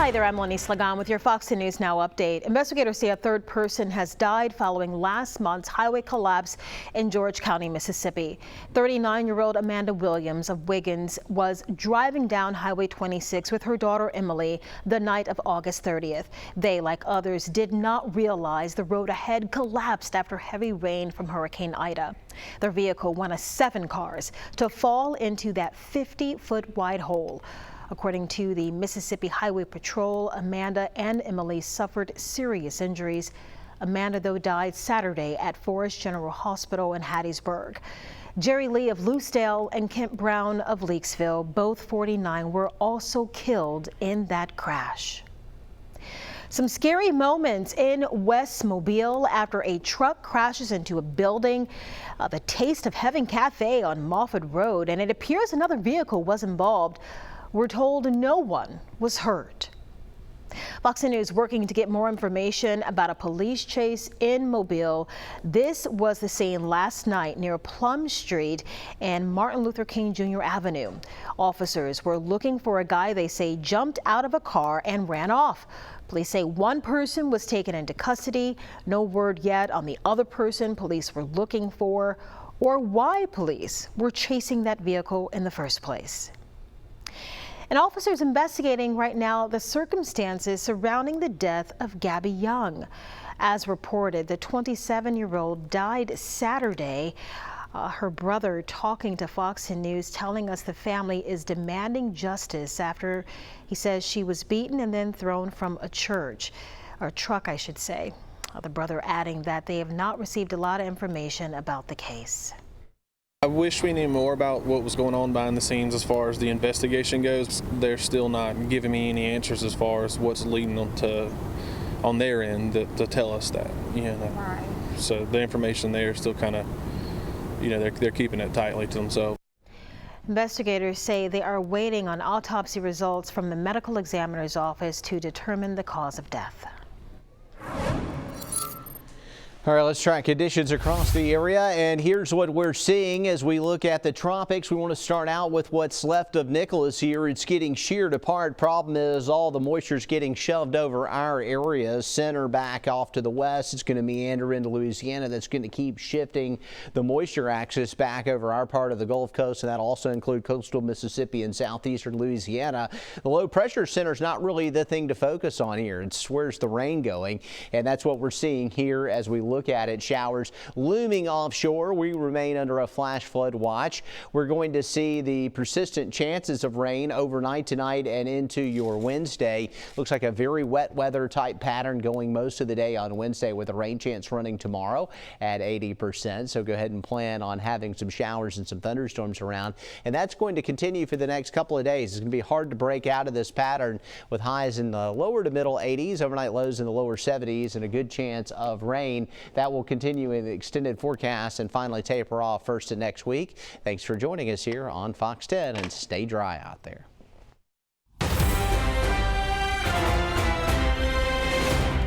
Hi there, I'm Lenny Slagan with your Fox 10 News Now update. Investigators say a third person has died following last month's highway collapse in George County, Mississippi. 39-year-old Amanda Williams of Wiggins was driving down Highway 26 with her daughter Emily the night of August 30th. They, like others, did not realize the road ahead collapsed after heavy rain from Hurricane Ida. Their vehicle, one of 7 cars, to fall into that 50-foot wide hole. According to the Mississippi Highway Patrol, Amanda and Emily suffered serious injuries. Amanda, though, died Saturday at Forest General Hospital in Hattiesburg. Jerry Lee of Loosedale and Kent Brown of Leakesville, both 49, were also killed in that crash. Some scary moments in West Mobile after a truck crashes into a building. The Taste of Heaven Cafe on Moffett Road, and it appears another vehicle was involved. We're told no one was hurt. Fox News working to get more information about a police chase in Mobile. This was the scene last night near Plum Street and Martin Luther King Jr. Avenue. Officers were looking for a guy they say jumped out of a car and ran off. Police say one person was taken into custody. No word yet on the other person police were looking for or why police were chasing that vehicle in the first place. And officers investigating right now the circumstances surrounding the death of Gabby Young. As reported, the 27-year-old died Saturday. Her brother talking to Fox 10 News, telling us the family is demanding justice after he says she was beaten and then thrown from a truck, I should say. The brother adding that they have not received a lot of information about the case. I wish we knew more about what was going on behind the scenes as far as the investigation goes. They're still not giving me any answers as far as what's leading them to, on their end, to tell us that. Right. So the information there is still kind of, they're keeping it tightly to themselves. Investigators say they are waiting on autopsy results from the medical examiner's office to determine the cause of death. All right, let's track conditions across the area, and here's what we're seeing as we look at the tropics. We want to start out with what's left of Nicholas here. It's getting sheared apart. Problem is all the moisture is getting shoved over our area. Center back off to the west. It's going to meander into Louisiana. That's going to keep shifting the moisture axis back over our part of the Gulf Coast, and that also include coastal Mississippi and southeastern Louisiana. The low pressure center is not really the thing to focus on here. It's where's the rain going, and that's what we're seeing here as we look at it. Showers looming offshore. We remain under a flash flood watch. We're going to see the persistent chances of rain overnight tonight and into your Wednesday. Looks like a very wet weather type pattern going most of the day on Wednesday, with a rain chance running tomorrow at 80%. So go ahead and plan on having some showers and some thunderstorms around, and that's going to continue for the next couple of days. It's going to be hard to break out of this pattern with highs in the lower to middle 80s, overnight lows in the lower 70s, and a good chance of rain. That will continue in the extended forecast and finally taper off first of next week. Thanks for joining us here on Fox 10, and stay dry out there.